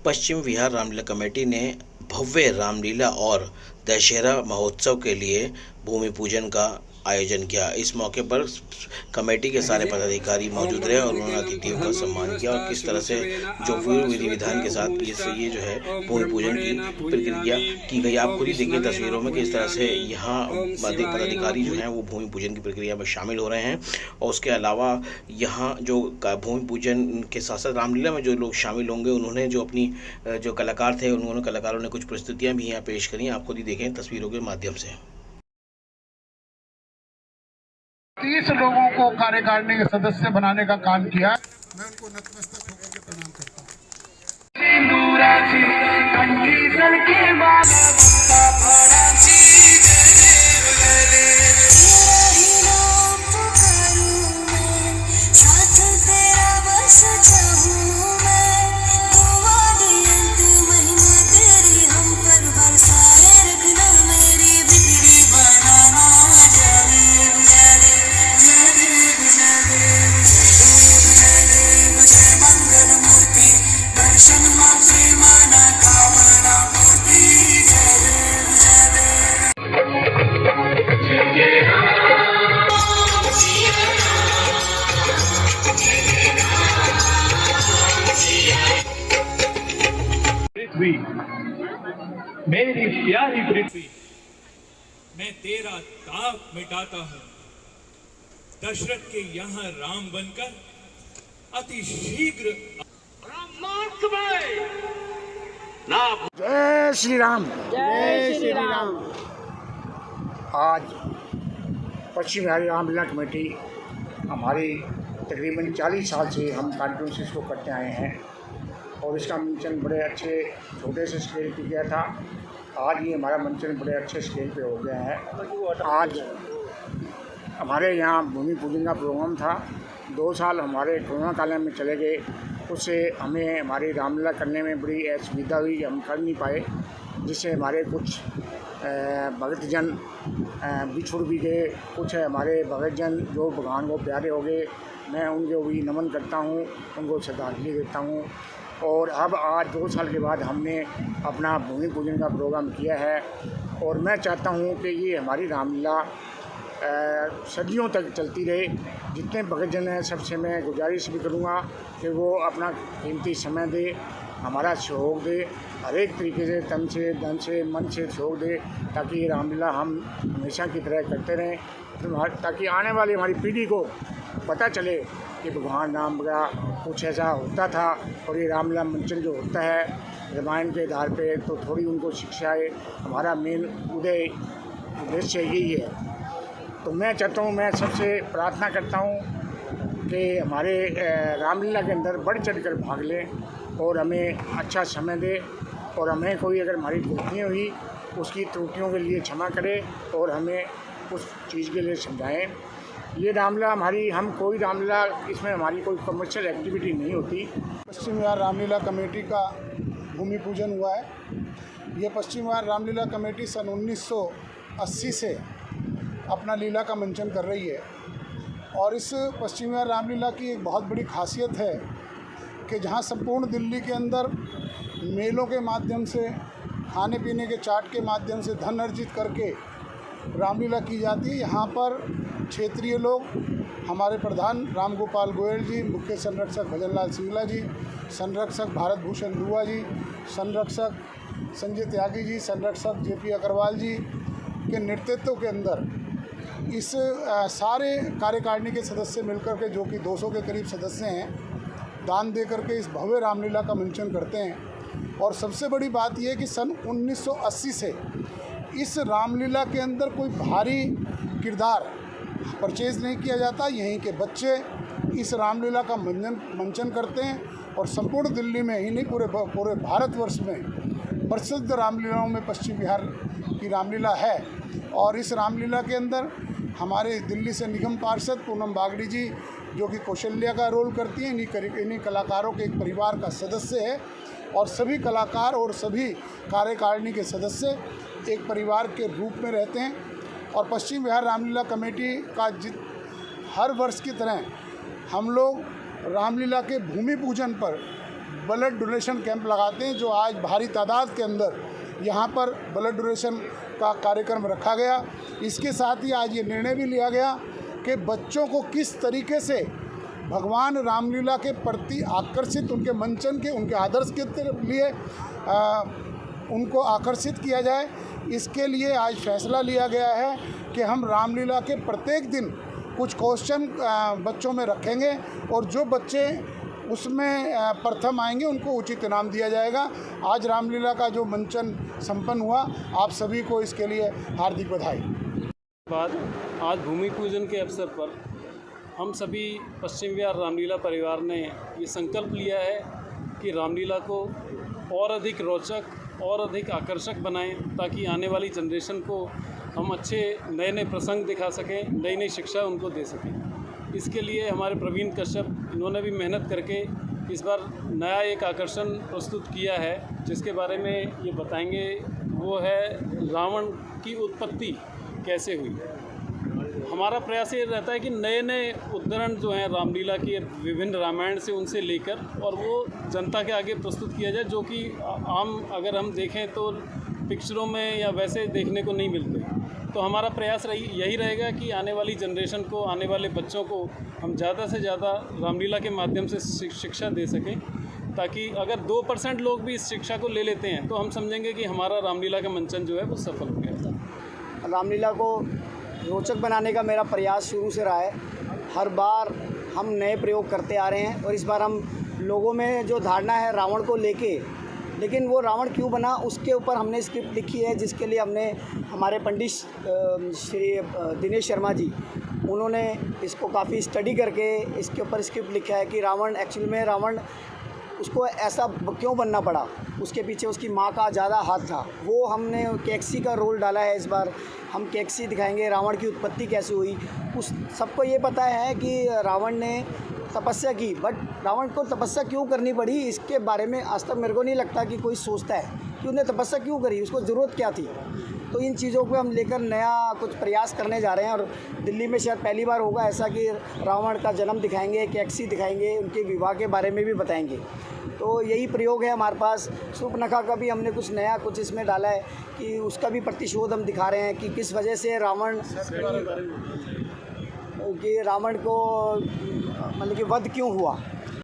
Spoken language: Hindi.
पश्चिम विहार रामलीला कमेटी ने भव्य रामलीला और दशहरा महोत्सव के लिए भूमि पूजन का आयोजन किया। इस मौके पर कमेटी के सारे पदाधिकारी मौजूद रहे और उन्होंने अतिथियों का सम्मान किया और किस तरह से जो विधि विधान के साथ ये जो है भूमि पूजन की प्रक्रिया की गई। आप खुद ही देखिए तस्वीरों में किस तरह से यहाँ पदाधिकारी जो हैं वो भूमि पूजन की प्रक्रिया में शामिल हो रहे हैं। और उसके अलावा यहाँ जो भूमि पूजन के साथ साथ रामलीला में जो लोग शामिल होंगे उन्होंने जो अपनी जो कलाकार थे उन्होंने कलाकारों ने कुछ प्रस्तुतियाँ भी यहाँ पेश करी। आप खुद ही देखें तस्वीरों के माध्यम से। 30 लोगों को कार्यकारिणी के सदस्य बनाने का काम किया। मैं उनको नतमस्तक होकर के प्रणाम करता पृथ्वी, मेरी प्यारी पृथ्वी, मैं तेरा ताप मिटाता हूँ। दशरथ के यहाँ राम बनकर अति शीघ्र जय श्री राम, जय श्री राम। आज पश्चिम विहार रामलीला कमेटी हमारी तकरीबन 40 साल से हम कार्यक्रम इसको करते आए हैं और इसका मंचन बड़े अच्छे छोटे से स्केल पे किया था। आज ये हमारा मंचन बड़े अच्छे स्केल पे हो गया है। आज हमारे यहाँ भूमि पूजन का प्रोग्राम था। 2 साल हमारे कोरोना काल में चले गए, उससे हमें हमारी रामलीला करने में बड़ी असुविधा हुई, हम कर नहीं पाए, जिससे हमारे कुछ भगतजन बिछुड़ भी गए। कुछ हमारे भगतजन जो भगवान को प्यारे हो गए, मैं उनको भी नमन करता हूँ, उनको श्रद्धांजलि देता हूँ। और अब आज 2 साल के बाद हमने अपना भूमि पूजन का प्रोग्राम किया है और मैं चाहता हूँ कि ये हमारी रामलीला सदियों तक चलती रहे। जितने भगतजन हैं सबसे मैं गुजारिश भी करूँगा कि वो अपना कीमती समय दे, हमारा सहयोग दे, हर एक तरीके से तन से धन से मन से सहयोग दे, ताकि ये रामलीला हम हमेशा की तरह करते रहें, ताकि आने वाली हमारी पीढ़ी को पता चले कि भगवान राम का कुछ ऐसा होता था और ये रामलीला मंचन जो होता है रामायण के आधार पे, तो थोड़ी उनको शिक्षा है। हमारा मेन उद्देश्य यही है। तो मैं चाहता हूँ, मैं सबसे प्रार्थना करता हूँ कि हमारे रामलीला के अंदर बढ़ चढ़ कर भाग लें और हमें अच्छा समय दे और हमें कोई अगर हमारी गलतियाँ हुई उसकी त्रुटियों के लिए क्षमा करे और हमें उस चीज़ के लिए समझाएं। ये रामलीला हमारी, हम कोई रामलीला इसमें हमारी कोई कमर्शियल एक्टिविटी नहीं होती। पश्चिम विहार रामलीला कमेटी का भूमि पूजन हुआ है। ये पश्चिम विहार रामलीला कमेटी सन 1980 से अपना लीला का मंचन कर रही है और इस पश्चिम विहार रामलीला की एक बहुत बड़ी खासियत है कि जहाँ संपूर्ण दिल्ली के अंदर मेलों के माध्यम से, खाने पीने के चाट के माध्यम से धन अर्जित करके रामलीला की जाती है, यहाँ पर क्षेत्रीय लोग, हमारे प्रधान राम गोपाल गोयल जी, मुख्य संरक्षक भजनलाल सिंगला जी, संरक्षक भारत भूषण दुआ जी, संरक्षक संजय त्यागी जी, संरक्षक जेपी अग्रवाल जी के नेतृत्व के अंदर इस सारे कार्यकारिणी के सदस्य मिलकर के, जो कि 200 के करीब सदस्य हैं, दान दे करके इस भव्य रामलीला का मंचन करते हैं। और सबसे बड़ी बात यह है कि सन 1980 से इस रामलीला के अंदर कोई भारी किरदार परचेज नहीं किया जाता। यहीं के बच्चे इस रामलीला का मंचन करते हैं और संपूर्ण दिल्ली में ही नहीं, पूरे भारतवर्ष में प्रसिद्ध रामलीलाओं में पश्चिम बिहार की रामलीला है। और इस रामलीला के अंदर हमारे दिल्ली से निगम पार्षद पूनम बागड़ी जी, जो कि कौशल्या का रोल करती हैं, इन्हीं कलाकारों के एक परिवार का सदस्य है और सभी कलाकार और सभी कार्यकारिणी के सदस्य एक परिवार के रूप में रहते हैं। और पश्चिम बिहार रामलीला कमेटी का हर वर्ष की तरह हम लोग रामलीला के भूमि पूजन पर ब्लड डोनेशन कैंप लगाते हैं, जो आज भारी तादाद के अंदर यहाँ पर ब्लड डोनेशन का कार्यक्रम रखा गया। इसके साथ ही आज ये निर्णय भी लिया गया कि बच्चों को किस तरीके से भगवान रामलीला के प्रति आकर्षित, उनके मंचन के, उनके आदर्श के लिए उनको आकर्षित किया जाए। इसके लिए आज फैसला लिया गया है कि हम रामलीला के प्रत्येक दिन कुछ क्वेश्चन बच्चों में रखेंगे और जो बच्चे उसमें प्रथम आएंगे उनको उचित इनाम दिया जाएगा। आज रामलीला का जो मंचन संपन्न हुआ, आप सभी को इसके लिए हार्दिक बधाई। बाद आज भूमि पूजन के अवसर पर हम सभी पश्चिम विहार रामलीला परिवार ने ये संकल्प लिया है कि रामलीला को और अधिक रोचक और अधिक आकर्षक बनाएं, ताकि आने वाली जनरेशन को हम अच्छे नए नए प्रसंग दिखा सकें, नई नई शिक्षा उनको दे सकें। इसके लिए हमारे प्रवीण कश्यप, इन्होंने भी मेहनत करके इस बार नया एक आकर्षण प्रस्तुत किया है, जिसके बारे में ये बताएंगे। वो है रावण की उत्पत्ति कैसे हुई। हमारा प्रयास ये रहता है कि नए नए उदाहरण जो हैं रामलीला के विभिन्न रामायण से, उनसे लेकर और वो जनता के आगे प्रस्तुत किया जाए, जो कि आम अगर हम देखें तो पिक्चरों में या वैसे देखने को नहीं मिलते। तो हमारा प्रयास यही रहेगा कि आने वाली जनरेशन को, आने वाले बच्चों को हम ज़्यादा से ज़्यादा रामलीला के माध्यम से शिक्षा दे सकें, ताकि अगर 2% लोग भी इस शिक्षा को ले लेते हैं तो हम समझेंगे कि हमारा रामलीला का मंचन जो है वो सफल हो गया। रामलीला को रोचक बनाने का मेरा प्रयास शुरू से रहा है। हर बार हम नए प्रयोग करते आ रहे हैं और इस बार हम लोगों में जो धारणा है रावण को लेके, लेकिन वो रावण क्यों बना उसके ऊपर हमने स्क्रिप्ट लिखी है, जिसके लिए हमने हमारे पंडित श्री दिनेश शर्मा जी, उन्होंने इसको काफ़ी स्टडी करके इसके ऊपर स्क्रिप्ट लिखा है कि रावण एक्चुअल में रावण उसको ऐसा क्यों बनना पड़ा, उसके पीछे उसकी माँ का ज़्यादा हाथ था। वो हमने कैक्सी का रोल डाला है। इस बार हम कैक्सी दिखाएंगे, रावण की उत्पत्ति कैसे हुई। उस सबको ये पता है कि रावण ने तपस्या की, बट रावण को तपस्या क्यों करनी पड़ी, इसके बारे में आज तक मेरे को नहीं लगता कि कोई सोचता है कि उन्हें तपस्या क्यों करी, उसको ज़रूरत क्या थी। तो इन चीज़ों को हम लेकर नया कुछ प्रयास करने जा रहे हैं और दिल्ली में शायद पहली बार होगा ऐसा कि रावण का जन्म दिखाएंगे, कैक्सी दिखाएंगे, उनके विवाह के बारे में भी बताएंगे। तो यही प्रयोग है हमारे पास। शूर्पणखा का भी हमने कुछ नया कुछ इसमें डाला है कि उसका भी प्रतिशोध हम दिखा रहे हैं कि किस वजह से रावण को मतलब कि वध क्यों हुआ।